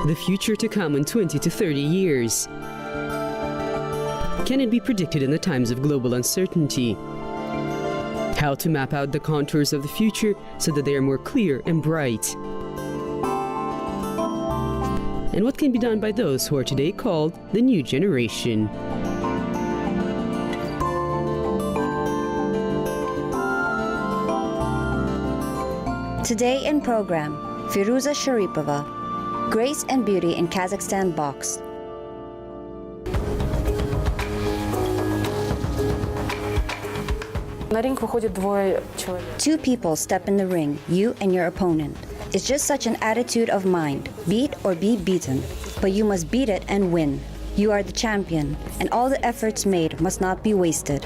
The future to come in 20 to 30 years. Can it be predicted in the times of global uncertainty? How to map out the contours of the future so that they are more clear and bright. And what can be done by those who are today called the new generation? Today in program, Firuza Sharipova, Grace and Beauty in Kazakhstan box. Two people step in the ring, you and your opponent. It's just such an attitude of mind, beat or be beaten. But you must beat it and win. You are the champion, and all the efforts made must not be wasted.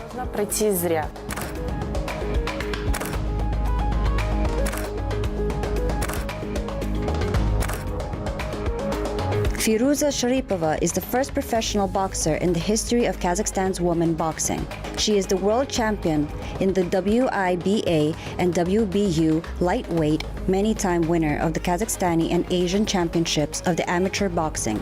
Firuza Sharipova is the first professional boxer in the history of Kazakhstan's women boxing. She is the world champion in the WIBA and WBU lightweight, many-time winner of the Kazakhstani and Asian Championships of the amateur boxing.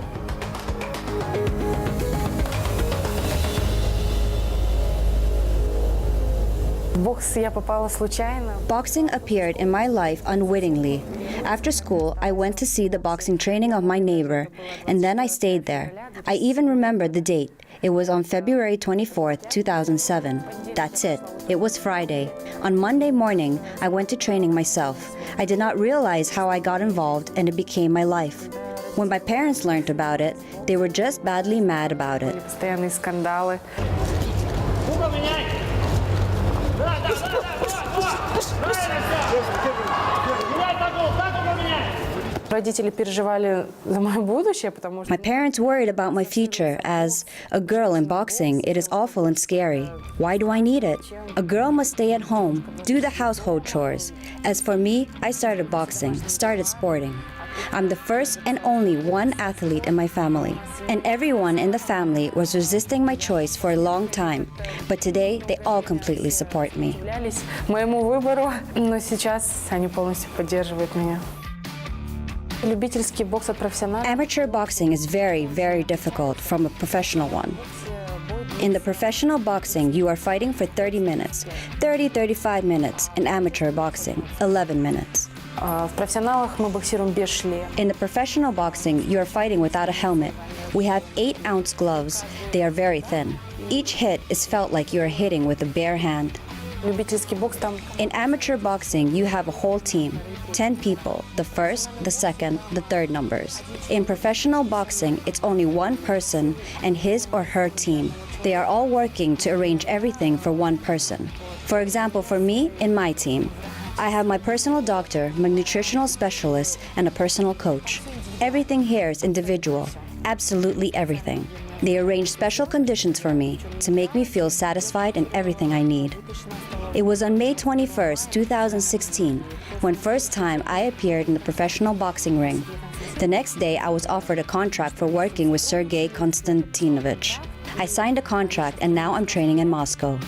Boxing appeared in my life unwittingly. After school, I went to see the boxing training of my neighbor, and then I stayed there. I even remember the date. It was on February 24th, 2007. That's it. It was Friday. On Monday morning, I went to training myself. I did not realize how I got involved, and it became my life. When my parents learned about it, they were just badly mad about it. My parents worried about my future as a girl in boxing. It is awful and scary. Why do I need it? A girl must stay at home, do the household chores. As for me, I started boxing, started sporting. I'm the first and only one athlete in my family, and everyone in the family was resisting my choice for a long time, but today they all completely support me. Amateur boxing is very, very difficult from a professional one. In the professional boxing, you are fighting for 30 minutes, 35 minutes. In amateur boxing, 11 minutes. In the professional boxing, you are fighting without a helmet. We have 8-ounce gloves. They are very thin. Each hit is felt like you are hitting with a bare hand. In amateur boxing, you have a whole team, 10 people, the first, the second, the third numbers. In professional boxing, it's only one person and his or her team. They are all working to arrange everything for one person. For example, for me, in my team, I have my personal doctor, my nutritional specialist, and a personal coach. Everything here is individual, absolutely everything. They arrange special conditions for me to make me feel satisfied in everything I need. It was on May 21st, 2016, when first time I appeared in the professional boxing ring. The next day, I was offered a contract for working with Sergei Konstantinovich. I signed a contract and now I'm training in Moscow.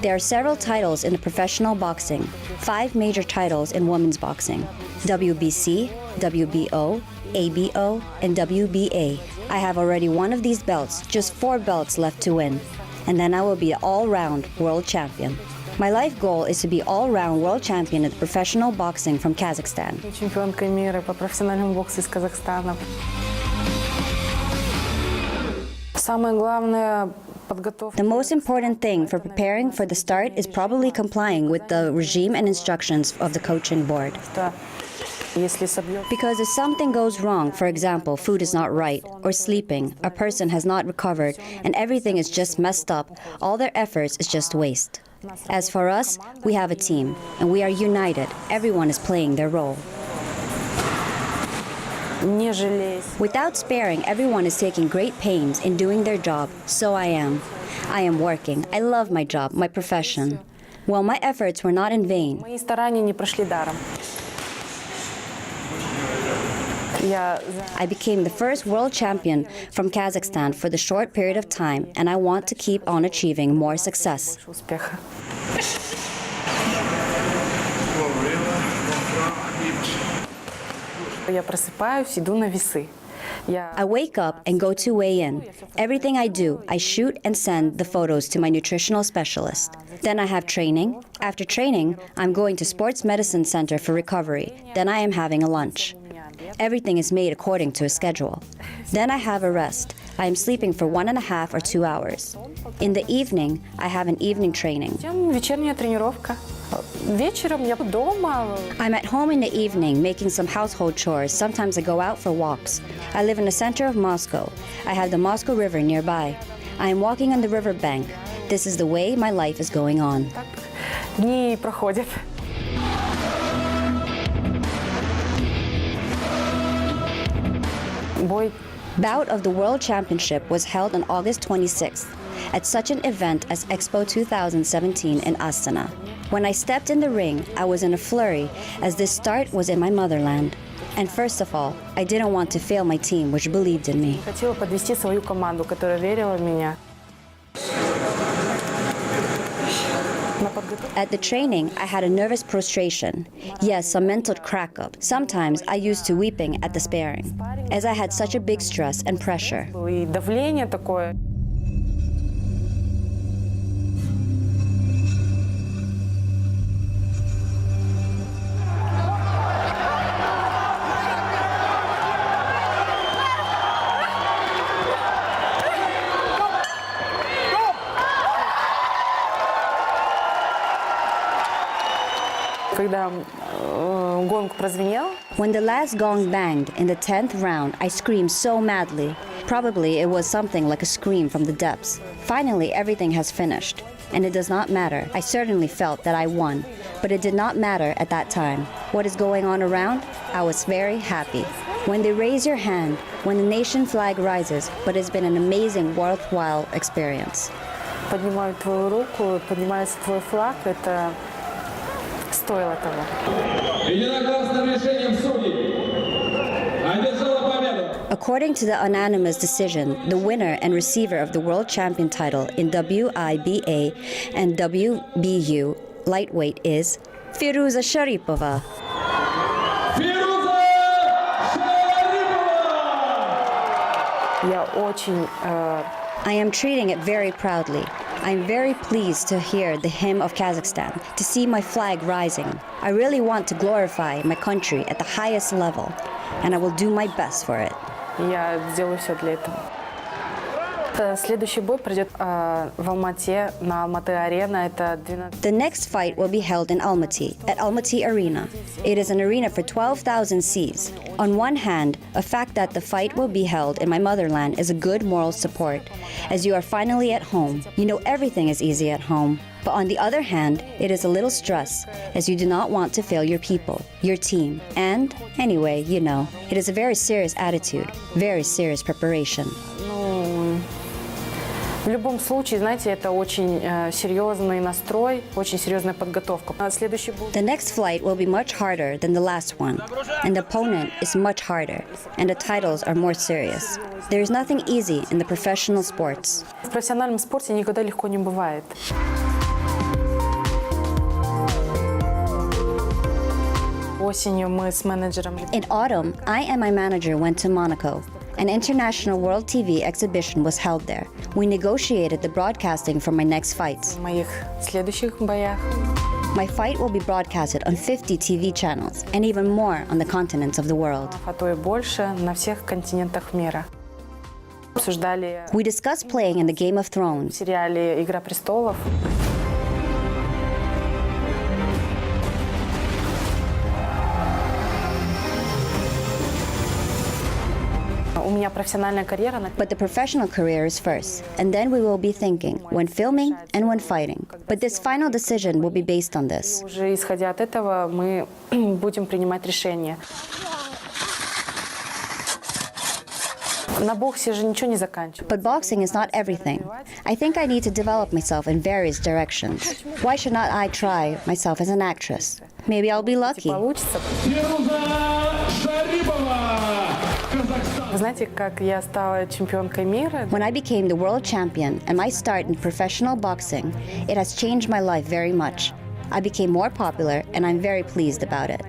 There are several titles in the professional boxing, 5 major titles in women's boxing: WBC, WBO, ABO, and WBA. I have already one of these belts, just 4 belts left to win, and then I will be an all-round world champion. My life goal is to be all-round world champion in professional boxing from Kazakhstan. The most important thing for preparing for the start is probably complying with the regime and instructions of the coaching board. Because if something goes wrong, for example, food is not right, or sleeping, a person has not recovered, and everything is just messed up, all their efforts is just waste. As for us, we have a team, and we are united. Everyone is playing their role. Without sparing, everyone is taking great pains in doing their job. So I am. I am working. I love my job, my profession. Well, my efforts were I became the first world champion from Kazakhstan for the short period of time, and I want to keep on achieving more success. Я просыпаюсь, иду на весы. I wake up and go to weigh in. Everything I do, I shoot and send the photos to my nutritional specialist. Then I have training. After training, I'm going to Sports Medicine Center for recovery. Then I am having a lunch. Everything is made according to a schedule. Then I have a rest. I am sleeping for 1.5 or 2 hours. In the evening, I have an evening training. Вечерняя тренировка. Вечером я дома. I'm at home in the evening making some household chores. Sometimes I go out for walks. I live in the center of Moscow. I have the Moscow River nearby. I am walking on the river bank. This is the way my life is going on. Дни проходят. Bout of the World Championship was held on August 26th at such an event as Expo 2017 in Astana. When I stepped in the ring, I was in a flurry as this start was in my motherland. And first of all, I didn't want to fail my team, which believed in me. Хотела подвести свою команду, которая верила в меня. At the training, I had a nervous prostration. Yes, some mental crack-up. Sometimes I used to weeping at the sparring, as I had such a big stress and pressure. И давление такое. Когда гонг прозвенел, When the last gong banged in the 10th round, I screamed so madly. Probably it was something like a scream from the depths. Finally, everything has finished. And it does not matter. I certainly felt that I won. But it did not matter at that time. What is going on around? I was very happy. When they raise your hand, when the nation flag rises, but it's been an amazing, worthwhile experience. поднимают твою руку, поднимается твой флаг, это стоило того. Единогласным решением судей одержала победу. According to the unanimous decision, the winner and receiver of the world champion title in WIBA and WBU lightweight is Firuza Sharipova. Firuza Sharipova! Я очень I am treating it very proudly. I am very pleased to hear the hymn of Kazakhstan, to see my flag rising. I really want to glorify my country at the highest level, and I will do my best for it. я сделаю все для этого. Следующий бой пройдет в Алмате, на Алматы-арена. Это 12... The next fight will be held in Almaty, at Almaty Arena. It is an arena for 12,000 seats. On one hand, a fact that the fight will be held in my motherland is a good moral support, as you are finally at home. You know everything is easy at home. But on the other hand, it is a little stress, as you do not want to fail your people, your team. And, anyway, you know, it is a very serious attitude, very serious preparation. В любом случае, знаете, это очень серьезный настрой, очень серьезная подготовка. Следующий бой. The next flight will be much harder than the last one, and the opponent is much harder, and the titles are more serious. There is nothing easy in the professional sports. В профессиональном спорте никогда легко не бывает. Осенью мы с менеджером... In autumn, I and my manager went to Monaco. An international world TV exhibition was held there. We negotiated the broadcasting for my next fights. В моих следующих боях. My fight will be broadcasted on 50 TV channels and even more on the continents of the world. А то и больше на всех континентах мира. Обсуждали We discussed playing in the Game of в Thrones. сериале «Игра престолов». У меня профессиональная карьера. But the professional career is first, and then we will be thinking when filming and when fighting. But this final decision will be based on this. Уже исходя от этого мы будем принимать решения. На боксе же ничего не заканчивается. But boxing is not everything. I think I need to develop myself in various directions. Why should not I try myself as an actress? Maybe I'll be lucky. Получится. Firuza Sharipova! Вы знаете, как я стала чемпионкой мира? When I became the world champion and my start in professional boxing, it has changed my life very much. I became more popular and I'm very pleased about it.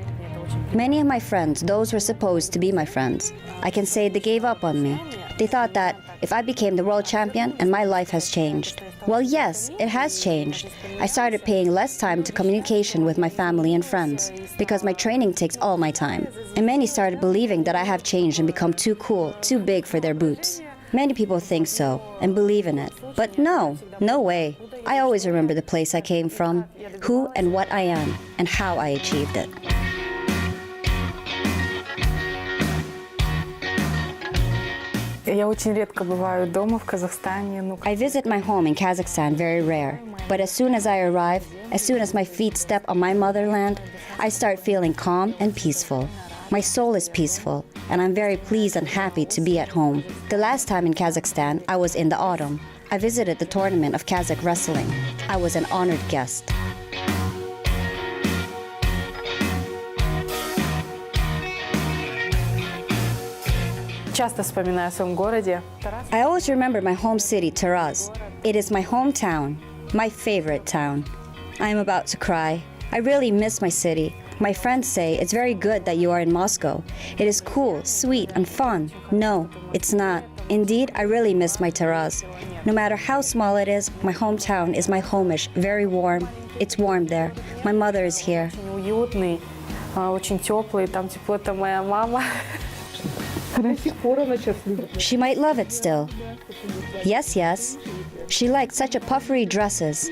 Many of my friends, those were supposed to be my friends, I can say they gave up on me. They thought that if I became the world champion and my life has changed. Well, yes, it has changed. I started paying less time to communication with my family and friends because my training takes all my time. And many started believing that I have changed and become too cool, too big for their boots. Many people think so and believe in it. But no way. I always remember the place I came from, who and what I am, and how I achieved it. Я очень редко бываю дома в Казахстане. I visit my home in Kazakhstan very rare. But as soon as I arrive, as soon as my feet step on my motherland, I start feeling calm and peaceful. My soul is peaceful, and I'm very pleased and happy to be at home. The last time in Kazakhstan, I was in the autumn. I visited the tournament of Kazakh wrestling. I was an honored guest. Часто вспоминаю о своем городе. I always remember my home city, Taraz. It is my hometown, my favorite town. I am about to cry. I really miss my city. My friends say it's very good that you are in Moscow. It is cool, sweet, and fun. No, it's not. Indeed, I really miss my Taraz. No matter how small it is, my hometown is my homish, very warm. It's warm there. My mother is here. Очень уютный, очень теплый. Там тепло-то моя мама. She might love it still. Yes. She liked such a puffery dresses.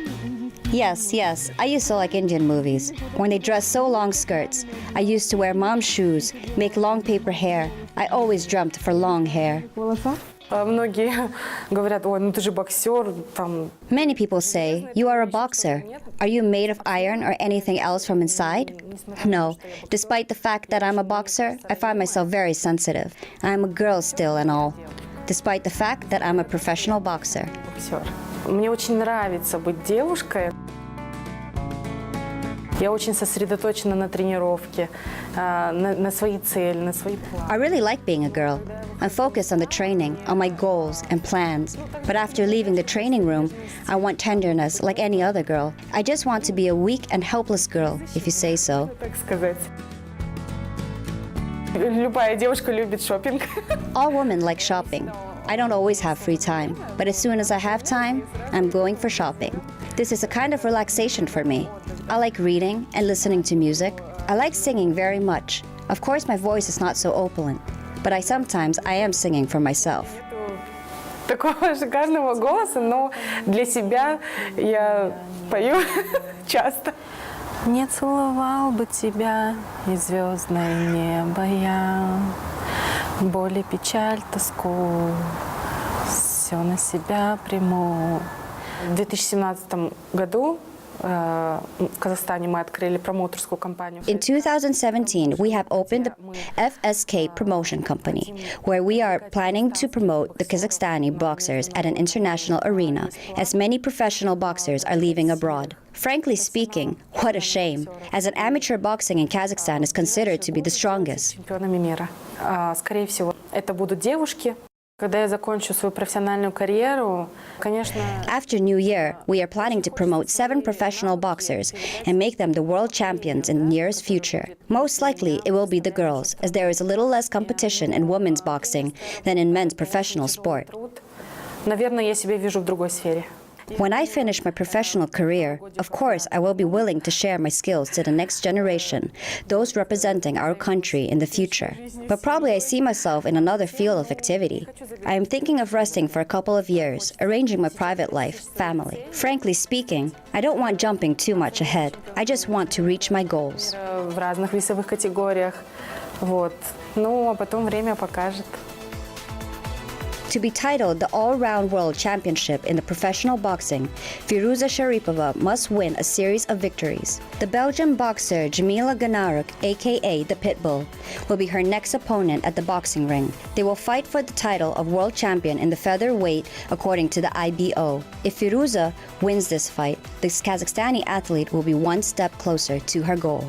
Yes. I used to like Indian movies. When they dress so long skirts. I used to wear mom's shoes, make long paper hair. I always dreamt for long hair. Многие говорят, ой, ну ты же боксер, там. Many people say, you are a boxer. Are you made of iron or anything else from inside? No. Despite the fact that I'm a boxer, I find myself very sensitive. I'm a girl still and all. Despite the fact that I'm a professional boxer. Мне очень нравится быть девушкой. Я очень сосредоточена на тренировке, на свои цели, на свои планы. I really like being a girl. I'm focused on the training, on my goals and plans. But after leaving the training room, I want tenderness like any other girl. I just want to be a weak and helpless girl, if you say so. Так сказать. Любая девушка любит шопинг. All women like shopping. I don't always have free time, but as soon as I have time, I'm going for shopping. This is a kind of relaxation for me. I like reading and listening to music. I like singing very much. Of course, my voice is not so opulent, but I am singing for myself. Такого шикарного голоса, но для себя я пою часто. Не целовал бы тебя и звездное небо я, боль и печаль, тоску, все на себя приму. В 2017 году в Казахстане мы открыли промоутерскую компанию. In 2017, we have opened the FSK promotion company, where we are planning to promote the Kazakhstani boxers at an international arena, as many professional boxers are leaving abroad. Frankly speaking, what a shame, as an amateur boxing in Kazakhstan is considered to be the strongest. Чемпионами мира. Скорее всего, это будут девушки. Когда я закончу свою профессиональную карьеру, конечно... After New Year, we are planning to promote 7 professional boxers and make them the world champions in the nearest future. Most likely, it will be the girls, as there is a little less competition in women's boxing than in men's professional sport. Наверное, я себя вижу в другой сфере. When I finish my professional career, of course, I will be willing to share my skills to the next generation, those representing our country in the future. But probably I see myself in another field of activity. I am thinking of resting for a couple of years, arranging my private life, family. Frankly speaking, I don't want jumping too much ahead. I just want to reach my goals. В разных весовых категориях. Вот. Ну, а потом время покажет. To be titled the all-round world championship in the professional boxing, Firuza Sharipova must win a series of victories. The Belgian boxer Jamila Ganaruk, aka the Pitbull, will be her next opponent at the boxing ring. They will fight for the title of world champion in the featherweight according to the IBO. If Firuza wins this fight, this Kazakhstani athlete will be one step closer to her goal.